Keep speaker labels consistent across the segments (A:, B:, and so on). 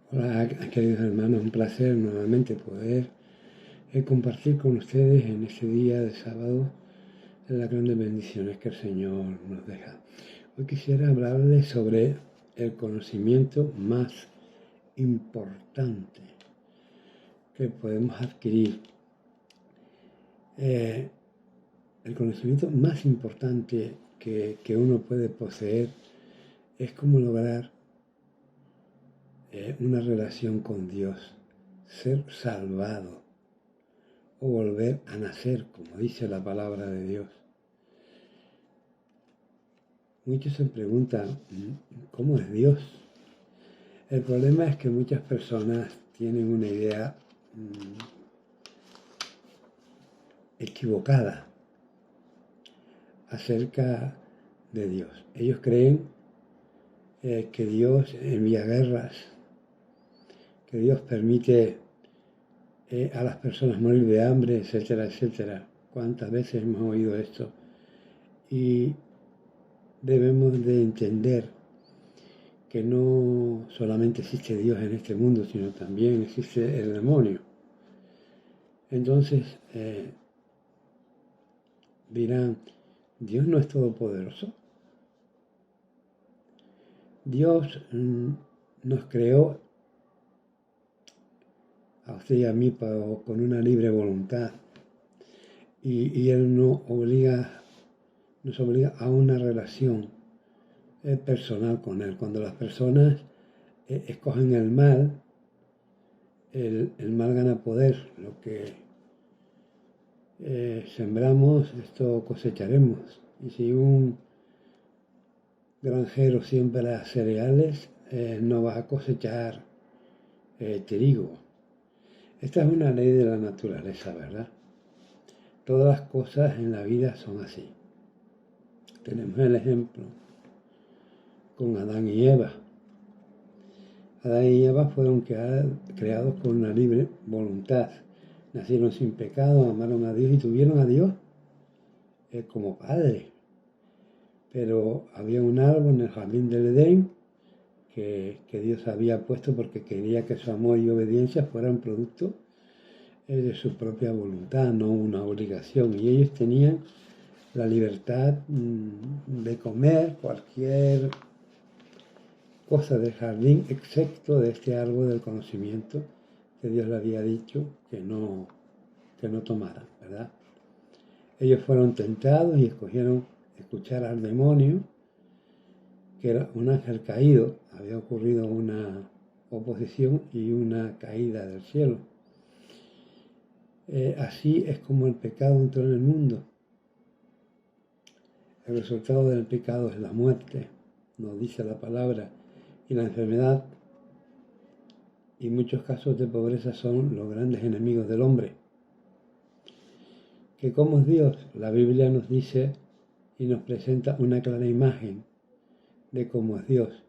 A: Hola, queridos hermanos, un placer nuevamente poder compartir con ustedes en este día de sábado las grandes bendiciones que el Señor nos deja. Hoy quisiera hablarles sobre el conocimiento más importante que podemos adquirir. El conocimiento más importante que uno puede poseer es cómo lograr una relación con Dios, ser salvado o volver a nacer, como dice la palabra de Dios. Muchos se preguntan, ¿cómo es Dios? El problema es que muchas personas tienen una idea equivocada acerca de Dios. Ellos creen que Dios envía guerras, que Dios permite a las personas morir de hambre, etcétera, etcétera. ¿Cuántas veces hemos oído esto? Y debemos de entender que no solamente existe Dios en este mundo, sino también existe el demonio. Entonces dirán, ¿Dios no es todopoderoso? Dios nos creó a usted y a mí con una libre voluntad y Él nos obliga a una relación personal con Él. Cuando las personas escogen el mal, el mal gana poder. Lo que sembramos, esto cosecharemos. Y si un granjero siembra cereales, no va a cosechar trigo. Esta es una ley de la naturaleza, ¿verdad? Todas las cosas en la vida son así. Tenemos el ejemplo con Adán y Eva. Adán y Eva fueron creados con una libre voluntad. Nacieron sin pecado, amaron a Dios y tuvieron a Dios como Padre. Pero había un árbol en el jardín del Edén que Dios había puesto porque quería que su amor y obediencia fueran producto de su propia voluntad, no una obligación. Y ellos tenían la libertad de comer cualquier cosa del jardín, excepto de este árbol del conocimiento que Dios le había dicho que no tomaran, ¿verdad? Ellos fueron tentados y escogieron escuchar al demonio, que era un ángel caído. Había ocurrido una oposición y una caída del cielo. Así es como el pecado entró en el mundo. El resultado del pecado es la muerte, nos dice la palabra, y la enfermedad y muchos casos de pobreza son los grandes enemigos del hombre. ¿Que cómo es Dios? La Biblia nos dice y nos presenta una clara imagen de cómo es Dios.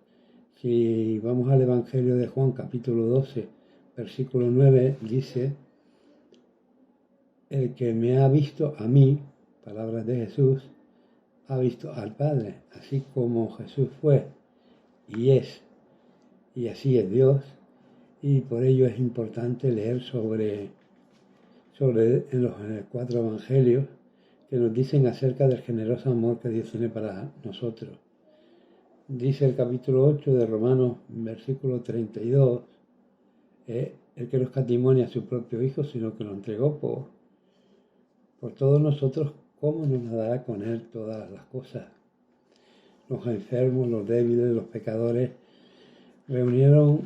A: Si vamos al Evangelio de Juan, capítulo 12, versículo 9, dice: el que me ha visto a mí, palabras de Jesús, ha visto al Padre. Así como Jesús fue y es, y así es Dios, y por ello es importante leer sobre en los 4 evangelios que nos dicen acerca del generoso amor que Dios tiene para nosotros. Dice el capítulo 8 de Romanos, versículo 32, el que no escatimó a su propio Hijo, sino que lo entregó por todos nosotros, ¿cómo nos dará con Él todas las cosas? Los enfermos, los débiles, los pecadores se reunieron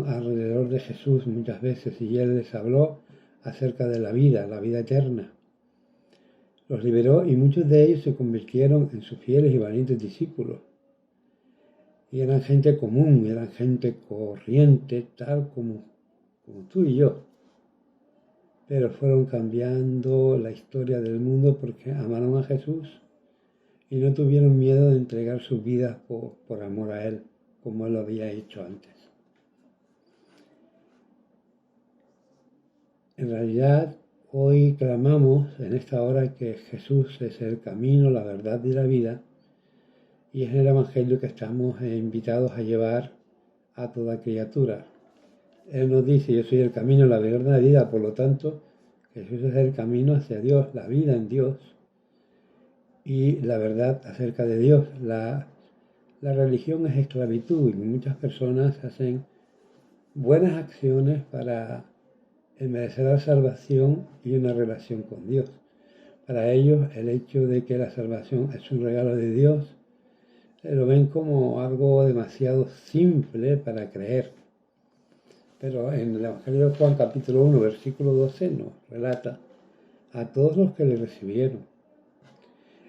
A: alrededor de Jesús muchas veces y Él les habló acerca de la vida eterna. Los liberó y muchos de ellos se convirtieron en sus fieles y valientes discípulos. Y eran gente común, eran gente corriente, tal como tú y yo. Pero fueron cambiando la historia del mundo porque amaron a Jesús y no tuvieron miedo de entregar sus vidas por amor a Él, como Él lo había hecho antes. En realidad, hoy clamamos en esta hora que Jesús es el camino, la verdad y la vida, y es el Evangelio que estamos invitados a llevar a toda criatura. Él nos dice, yo soy el camino, la verdad y la vida, por lo tanto, Jesús es el camino hacia Dios, la vida en Dios y la verdad acerca de Dios. La religión es esclavitud y muchas personas hacen buenas acciones para merecer la salvación y una relación con Dios. Para ellos, el hecho de que la salvación es un regalo de Dios, lo ven como algo demasiado simple para creer. Pero en el Evangelio de Juan, capítulo 1, versículo 12, nos relata: a todos los que le recibieron,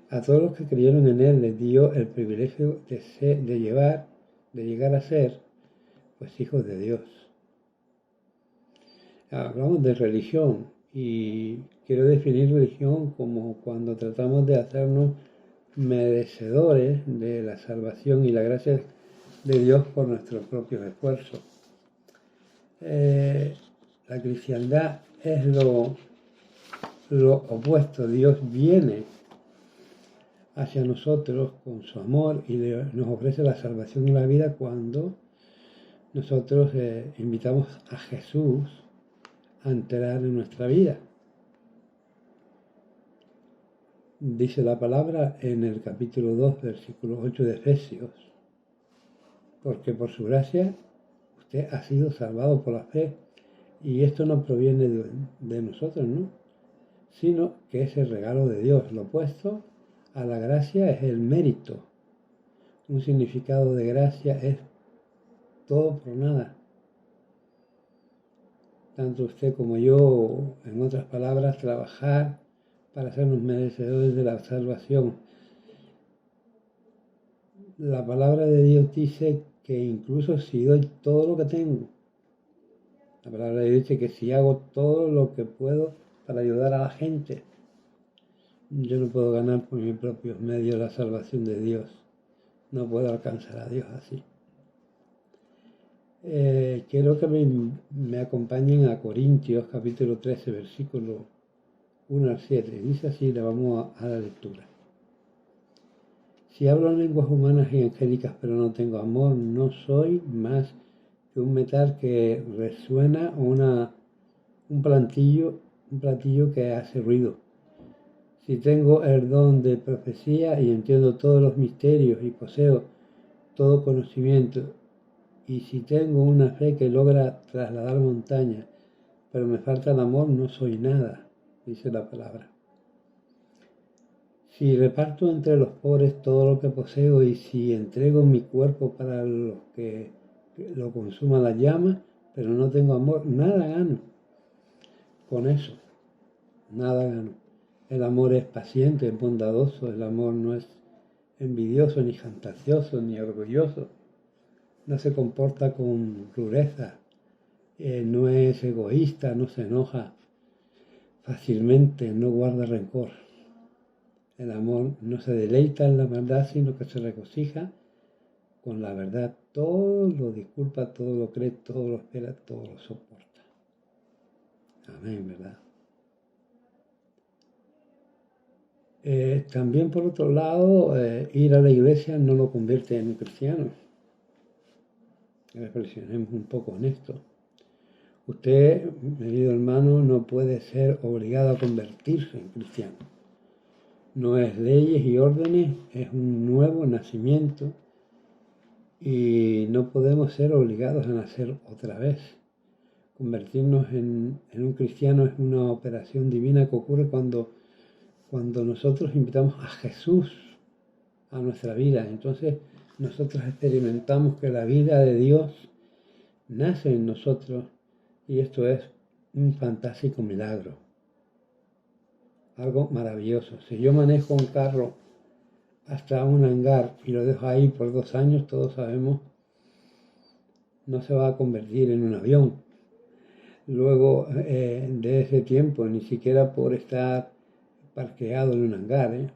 A: a todos los que creyeron en Él, les dio el privilegio de llegar a ser, pues, hijos de Dios. Hablamos de religión y quiero definir religión como cuando tratamos de hacernos merecedores de la salvación y la gracia de Dios por nuestros propios esfuerzos. La cristiandad es lo opuesto. Dios viene hacia nosotros con su amor y nos ofrece la salvación y la vida cuando nosotros invitamos a Jesús a entrar en nuestra vida. Dice la palabra en el capítulo 2, versículo 8 de Efesios: porque por su gracia usted ha sido salvado por la fe, y esto no proviene de nosotros, ¿no?, sino que es el regalo de Dios. Lo opuesto a la gracia es el mérito. Un significado de gracia es todo por nada. Tanto usted como yo, en otras palabras, trabajar para sernos merecedores de la salvación. La palabra de Dios dice que incluso si doy todo lo que tengo, la palabra de Dios dice que si hago todo lo que puedo para ayudar a la gente, yo no puedo ganar por mis propios medios la salvación de Dios. No puedo alcanzar a Dios así. Quiero que me acompañen a Corintios capítulo 13, versículo 1 al 7. Dice así, le vamos a la lectura. Si hablo en lenguas humanas y angélicas, pero no tengo amor, no soy más que un metal que resuena o un platillo que hace ruido. Si tengo el don de profecía y entiendo todos los misterios y poseo todo conocimiento, y si tengo una fe que logra trasladar montañas, pero me falta el amor, no soy nada, dice la palabra. Si reparto entre los pobres todo lo que poseo y si entrego mi cuerpo para los que lo consuma la llama, pero no tengo amor, nada gano. Con eso, nada gano. El amor es paciente, es bondadoso, el amor no es envidioso, ni fantasioso, ni orgulloso. No se comporta con rudeza, no es egoísta, no se enoja fácilmente, no guarda rencor. El amor no se deleita en la maldad, sino que se regocija con la verdad. Todo lo disculpa, todo lo cree, todo lo espera, todo lo soporta. Amén, ¿verdad? También, por otro lado, ir a la iglesia no lo convierte en un cristiano. Reflexionemos un poco en esto. Usted, mi querido hermano, no puede ser obligado a convertirse en cristiano. No es leyes y órdenes, es un nuevo nacimiento y no podemos ser obligados a nacer otra vez. Convertirnos en un cristiano es una operación divina que ocurre cuando nosotros invitamos a Jesús a nuestra vida. Entonces nosotros experimentamos que la vida de Dios nace en nosotros y esto es un fantástico milagro. Algo maravilloso. Si yo manejo un carro hasta un hangar y lo dejo ahí por 2 años, todos sabemos, no se va a convertir en un avión. Luego de ese tiempo, ni siquiera por estar parqueado en un hangar.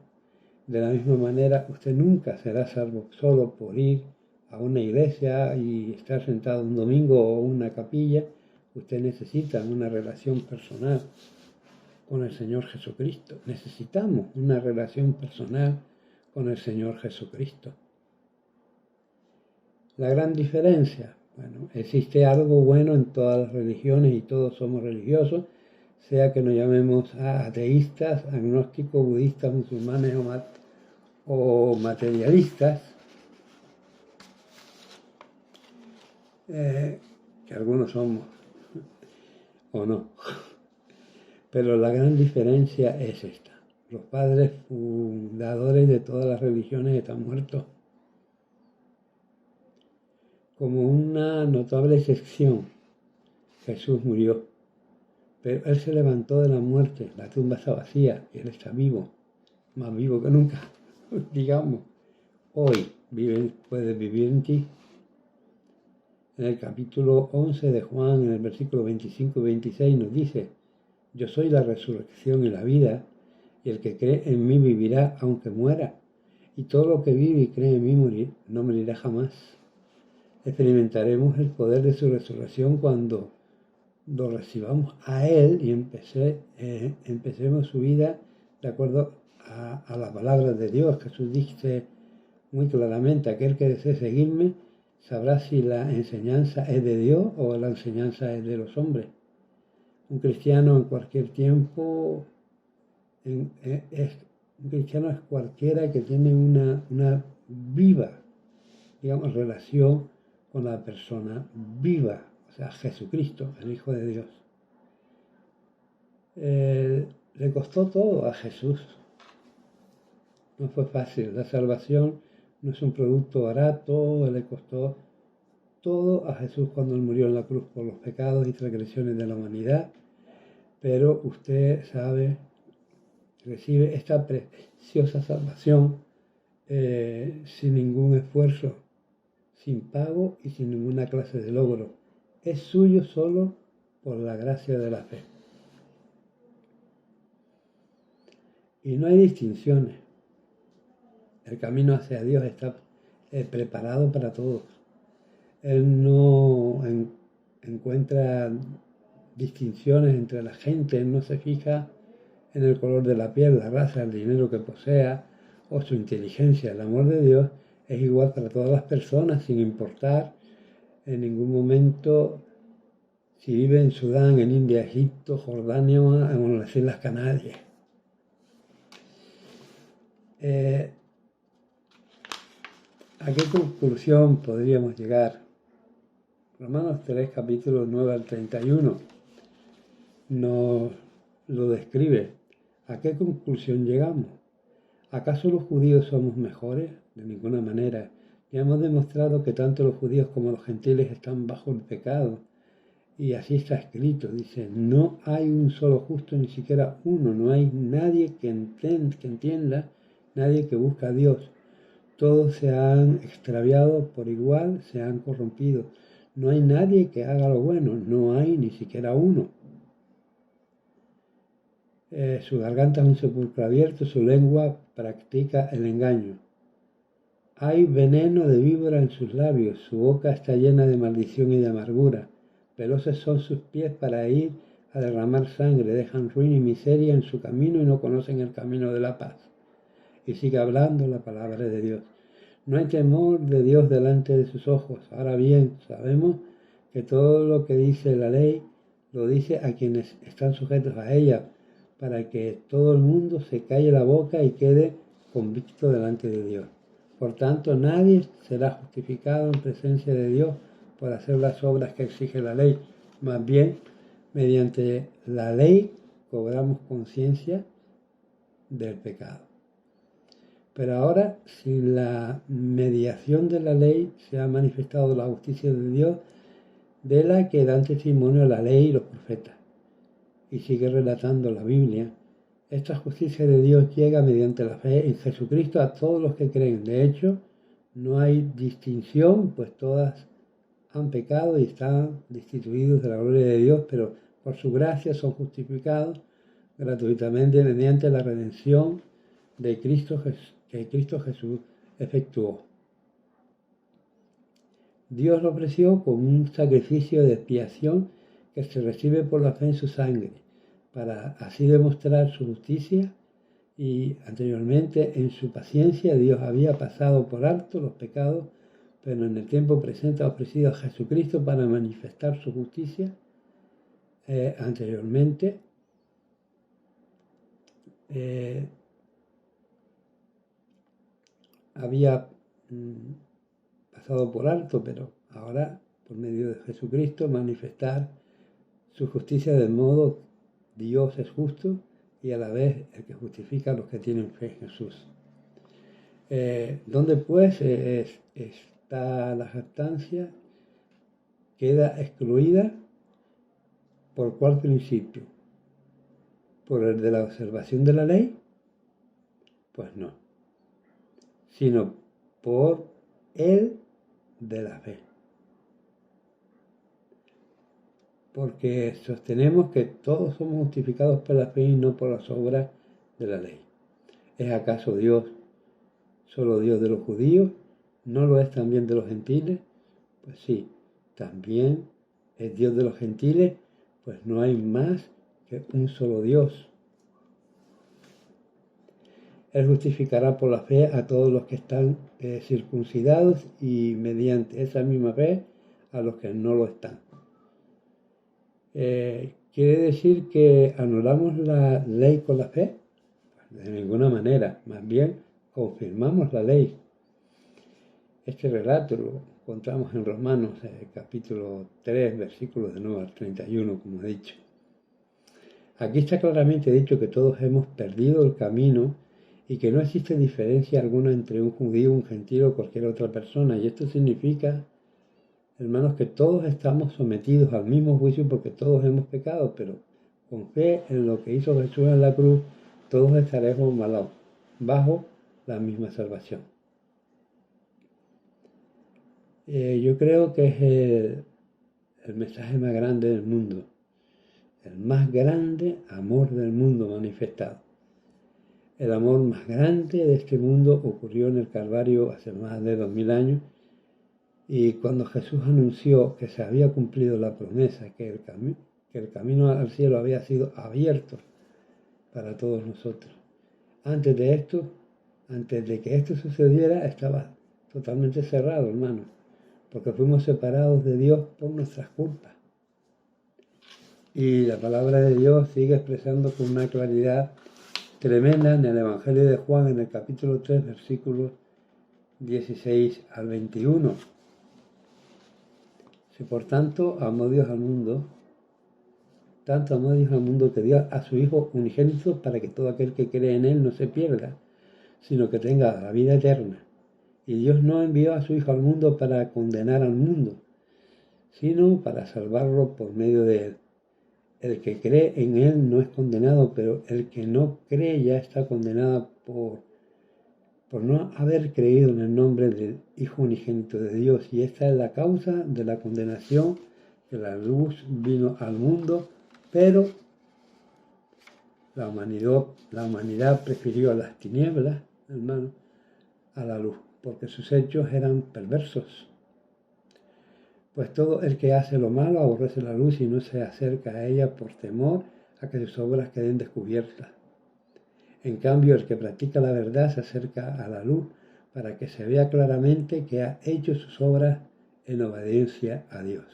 A: De la misma manera, usted nunca será salvo solo por ir a una iglesia y estar sentado un domingo o una capilla. Usted necesita una relación personal con el Señor Jesucristo. Necesitamos una relación personal con el Señor Jesucristo. La gran diferencia, Bueno, existe algo bueno en todas las religiones y todos somos religiosos, sea que nos llamemos ateístas, agnósticos, budistas, musulmanes o materialistas, que algunos somos o no. Pero la gran diferencia es esta. Los padres fundadores de todas las religiones están muertos. Como una notable excepción, Jesús murió, pero Él se levantó de la muerte, la tumba está vacía y Él está vivo, más vivo que nunca, digamos. Hoy puede vivir en ti. En el capítulo 11 de Juan, en el versículo 25 y 26 nos dice: yo soy la resurrección y la vida, y el que cree en mí vivirá aunque muera, y todo lo que vive y cree en mí no morirá jamás. Experimentaremos el poder de su resurrección cuando lo recibamos a Él y empecemos su vida de acuerdo a la palabra de Dios. Jesús dice muy claramente: aquel que desee seguirme sabrá si la enseñanza es de Dios o la enseñanza es de los hombres. Un cristiano en cualquier tiempo, un cristiano es cualquiera que tiene una viva, digamos, relación con la persona viva, o sea, Jesucristo, el Hijo de Dios. Le costó todo a Jesús. No fue fácil. La salvación no es un producto barato. Le costó todo a Jesús cuando Él murió en la cruz por los pecados y transgresiones de la humanidad. Pero usted sabe, recibe esta preciosa salvación sin ningún esfuerzo, sin pago y sin ninguna clase de logro. Es suyo solo por la gracia de la fe. Y no hay distinciones. El camino hacia Dios está preparado para todos. Él no encuentra distinciones entre la gente, Él no se fija en el color de la piel, la raza, el dinero que posea o su inteligencia. El amor de Dios es igual para todas las personas, sin importar en ningún momento si vive en Sudán, en India, Egipto, Jordania o en las Islas Canarias. ¿A qué conclusión podríamos llegar? Romanos 3, capítulos 9 al 31, nos lo describe. ¿A qué conclusión llegamos? ¿Acaso los judíos somos mejores? De ninguna manera. Ya hemos demostrado que tanto los judíos como los gentiles están bajo el pecado. Y así está escrito. Dice: no hay un solo justo, ni siquiera uno. No hay nadie que entienda, nadie que busca a Dios. Todos se han extraviado por igual, se han corrompido. No hay nadie que haga lo bueno, no hay ni siquiera uno. Su garganta es un sepulcro abierto, su lengua practica el engaño. Hay veneno de víbora en sus labios, su boca está llena de maldición y de amargura. Veloces son sus pies para ir a derramar sangre, dejan ruina y miseria en su camino y no conocen el camino de la paz. Y sigue hablando la palabra de Dios. No hay temor de Dios delante de sus ojos. Ahora bien, sabemos que todo lo que dice la ley lo dice a quienes están sujetos a ella, para que todo el mundo se calle la boca y quede convicto delante de Dios. Por tanto, nadie será justificado en presencia de Dios por hacer las obras que exige la ley. Más bien, mediante la ley cobramos conciencia del pecado. Pero ahora, sin la mediación de la ley, se ha manifestado la justicia de Dios, de la que dan testimonio la ley y los profetas. Y sigue relatando la Biblia. Esta justicia de Dios llega mediante la fe en Jesucristo a todos los que creen. De hecho, no hay distinción, pues todas han pecado y están destituidos de la gloria de Dios, pero por su gracia son justificados gratuitamente mediante la redención de Cristo que Cristo Jesús efectuó. Dios lo ofreció como un sacrificio de expiación que se recibe por la fe en su sangre, para así demostrar su justicia. Y anteriormente, en su paciencia, Dios había pasado por alto los pecados pero en el tiempo presente ha ofrecido a Jesucristo para manifestar su justicia. Anteriormente había pasado por alto, pero ahora, por medio de Jesucristo, manifestar su justicia, de modo Dios es justo y a la vez el que justifica a los que tienen fe en Jesús. ¿Dónde pues está la jactancia? Queda excluida ¿por cuál principio? ¿Por el de la observación de la ley? Pues no, sino por el de la fe. Porque sostenemos que todos somos justificados por la fe y no por las obras de la ley. ¿Es acaso Dios solo Dios de los judíos? ¿No lo es también de los gentiles? Pues sí, también es Dios de los gentiles, pues no hay más que un solo Dios. Él justificará por la fe a todos los que están circuncidados y mediante esa misma fe a los que no lo están. ¿Quiere decir que anulamos la ley con la fe? Pues de ninguna manera, más bien confirmamos la ley. Este relato lo encontramos en Romanos capítulo 3, versículos de 9 al 31, como he dicho. Aquí está claramente dicho que todos hemos perdido el camino y que no existe diferencia alguna entre un judío, un gentil o cualquier otra persona. Y esto significa, hermanos, que todos estamos sometidos al mismo juicio porque todos hemos pecado, pero con fe en lo que hizo Jesús en la cruz, todos estaremos bajo la misma salvación. Yo creo que es el mensaje más grande del mundo, el más grande amor del mundo manifestado. El amor más grande de este mundo ocurrió en el Calvario hace más de 2000 años, y cuando Jesús anunció que se había cumplido la promesa, que el camino al cielo había sido abierto para todos nosotros. Antes de que esto sucediera, estaba totalmente cerrado, hermano, porque fuimos separados de Dios por nuestras culpas. Y la palabra de Dios sigue expresando con una claridad tremenda en el Evangelio de Juan, en el capítulo 3, versículos 16 al 21. Si por tanto amó Dios al mundo, tanto amó Dios al mundo que dio a su Hijo unigénito para que todo aquel que cree en Él no se pierda, sino que tenga la vida eterna. Y Dios no envió a su Hijo al mundo para condenar al mundo, sino para salvarlo por medio de Él. El que cree en Él no es condenado, pero el que no cree ya está condenado por no haber creído en el nombre del Hijo unigénito de Dios. Y esta es la causa de la condenación, que la luz vino al mundo, pero la humanidad prefirió las tinieblas, hermano, a la luz, porque sus hechos eran perversos. Pues todo el que hace lo malo aborrece la luz y no se acerca a ella por temor a que sus obras queden descubiertas. En cambio, el que practica la verdad se acerca a la luz para que se vea claramente que ha hecho sus obras en obediencia a Dios.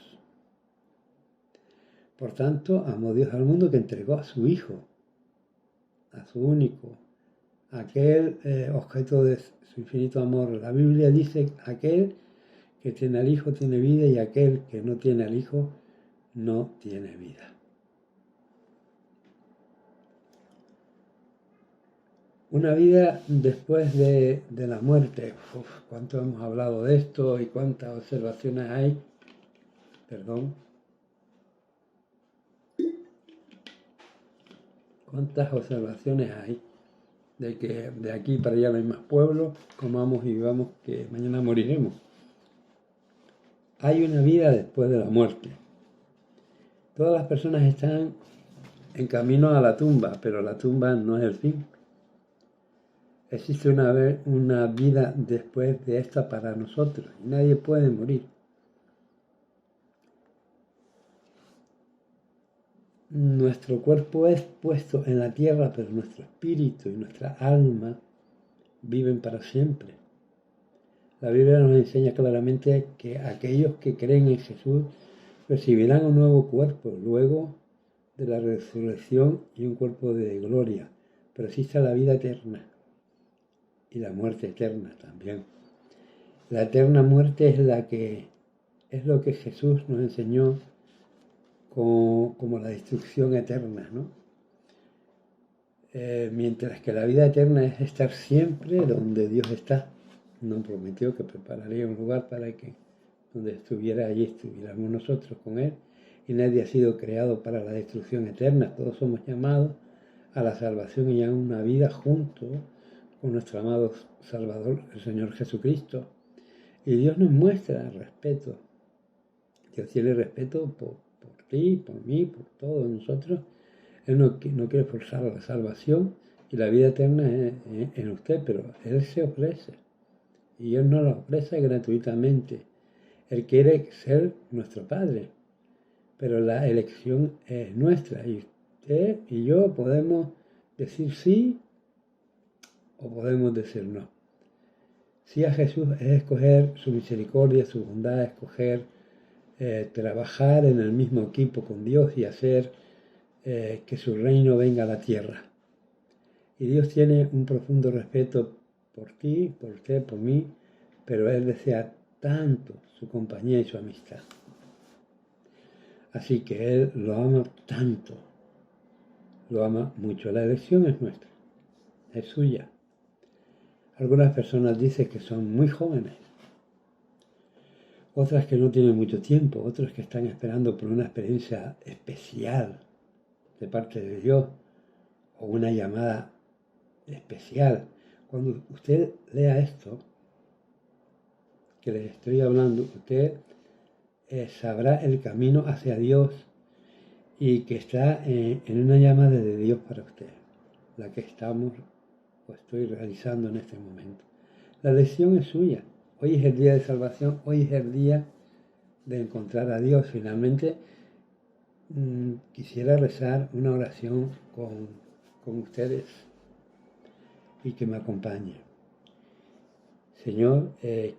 A: Por tanto, amó Dios al mundo que entregó a su Hijo, a su único, aquel objeto de su infinito amor. La Biblia dice: aquel que tiene al Hijo tiene vida, y aquel que no tiene al Hijo no tiene vida. Una vida después de la muerte. ¿Cuánto hemos hablado de esto y cuántas observaciones hay? ¿Cuántas observaciones hay de que de aquí para allá no hay más pueblo, comamos y vivamos, que mañana moriremos? Hay una vida después de la muerte. Todas las personas están en camino a la tumba, pero la tumba no es el fin. Existe una vida después de esta para nosotros, y nadie puede morir. Nuestro cuerpo es puesto en la tierra, pero nuestro espíritu y nuestra alma viven para siempre. La Biblia nos enseña claramente que aquellos que creen en Jesús recibirán un nuevo cuerpo luego de la resurrección y un cuerpo de gloria, pero existe la vida eterna y la muerte eterna también. La eterna muerte es lo que Jesús nos enseñó como la destrucción eterna, ¿no? Mientras que la vida eterna es estar siempre donde Dios está. Nos prometió que prepararía un lugar para que donde estuviera allí estuviéramos nosotros con Él. Y nadie ha sido creado para la destrucción eterna. Todos somos llamados a la salvación y a una vida junto con nuestro amado Salvador, el Señor Jesucristo. Y Dios nos muestra respeto. Dios tiene respeto por ti, por mí, por todos nosotros. Él no quiere forzar la salvación y la vida eterna en usted, pero Él se ofrece. Y Él nos la ofrece gratuitamente. Él quiere ser nuestro Padre, pero la elección es nuestra. Y usted y yo podemos decir sí o podemos decir no. Sí a Jesús es escoger su misericordia, su bondad, escoger trabajar en el mismo equipo con Dios y hacer que su reino venga a la tierra. Y Dios tiene un profundo respeto por ti, por usted, por mí, pero Él desea tanto su compañía y su amistad. Así que Él lo ama tanto, lo ama mucho. La elección es nuestra, es suya. Algunas personas dicen que son muy jóvenes, otras que no tienen mucho tiempo, otros que están esperando por una experiencia especial de parte de Dios o una llamada especial. Cuando usted lea esto que les estoy hablando, usted sabrá el camino hacia Dios y que está en una llamada de Dios para usted, la que estamos o estoy realizando en este momento. La lección es suya. Hoy es el día de salvación, hoy es el día de encontrar a Dios. Finalmente, quisiera rezar una oración con ustedes y que me acompañe. Señor,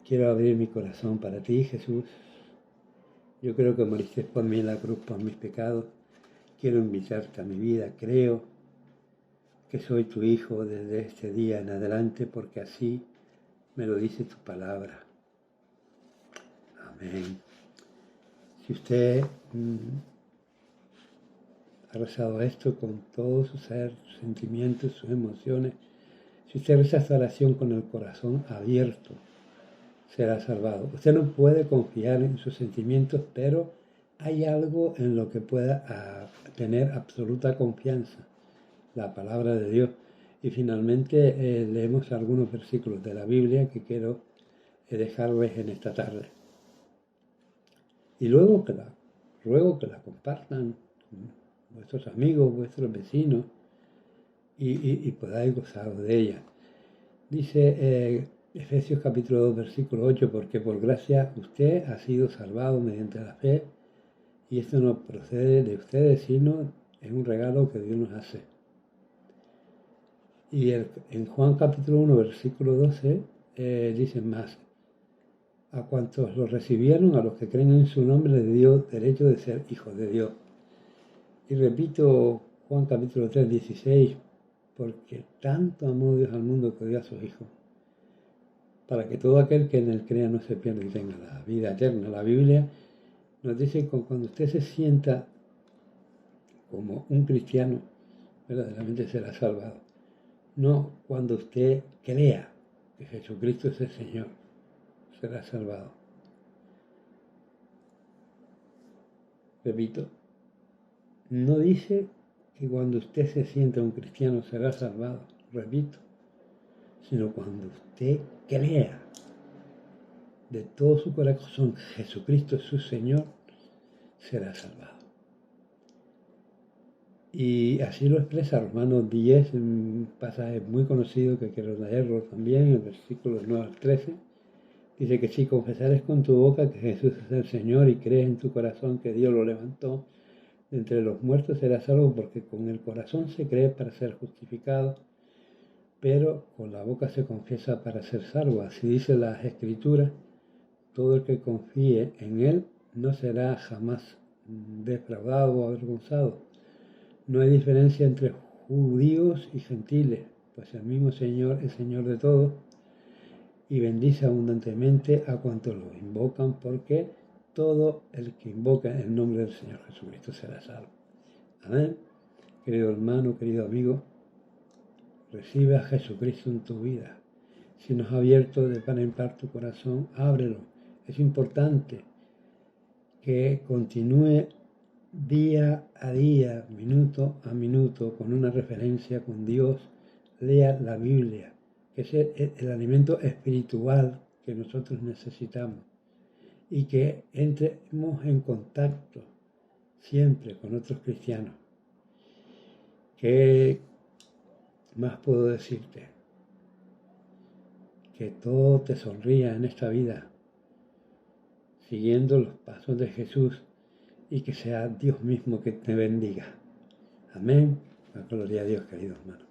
A: quiero abrir mi corazón para ti, Jesús. Yo creo que moriste por mí en la cruz, por mis pecados. Quiero invitarte a mi vida. Creo que soy tu hijo desde este día en adelante, porque así me lo dice tu palabra. Amén. Si usted ha rezado esto con todo su ser, sus sentimientos, sus emociones, si usted reza esta oración con el corazón abierto, será salvado. Usted no puede confiar en sus sentimientos, pero hay algo en lo que pueda tener absoluta confianza, la palabra de Dios. Y finalmente leemos algunos versículos de la Biblia que quiero dejarles en esta tarde. Y luego ruego que la compartan con vuestros amigos, vuestros vecinos, y podáis gozar de ella. Dice Efesios capítulo 2, versículo 8, porque por gracia usted ha sido salvado mediante la fe, y esto no procede de ustedes, sino es un regalo que Dios nos hace. Y en Juan capítulo 1, versículo 12, dice más, a cuantos lo recibieron, a los que creen en su nombre, les dio derecho de ser hijos de Dios. Y repito Juan capítulo 3, 16, porque tanto amó Dios al mundo que dio a sus hijos, para que todo aquel que en él crea no se pierda y tenga la vida eterna. La Biblia nos dice que cuando usted se sienta como un cristiano, verdaderamente será salvado. No cuando usted crea que Jesucristo es el Señor, será salvado. Repito, no dice que cuando usted se sienta un cristiano será salvado, repito, sino cuando usted crea de todo su corazón Jesucristo es su Señor, será salvado. Y así lo expresa Romanos 10, un pasaje muy conocido que quiero leerlo también, el versículo 9 al 13. Dice que si confesares con tu boca que Jesús es el Señor y crees en tu corazón que Dios lo levantó de entre los muertos, serás salvo, porque con el corazón se cree para ser justificado, pero con la boca se confiesa para ser salvo. Así dice las Escrituras, todo el que confíe en Él no será jamás defraudado o avergonzado. No hay diferencia entre judíos y gentiles, pues el mismo Señor es Señor de todos y bendice abundantemente a cuantos lo invocan, porque todo el que invoca el nombre del Señor Jesucristo será salvo. Amén. Querido hermano, querido amigo, recibe a Jesucristo en tu vida. Si no has abierto de par en par tu corazón, ábrelo. Es importante que continúe día a día, minuto a minuto, con una referencia con Dios. Lea la Biblia, que es el alimento espiritual que nosotros necesitamos, y que entremos en contacto siempre con otros cristianos. ¿Qué más puedo decirte? Que todo te sonría en esta vida, siguiendo los pasos de Jesús, y que sea Dios mismo que te bendiga. Amén. La gloria a Dios, querido hermano.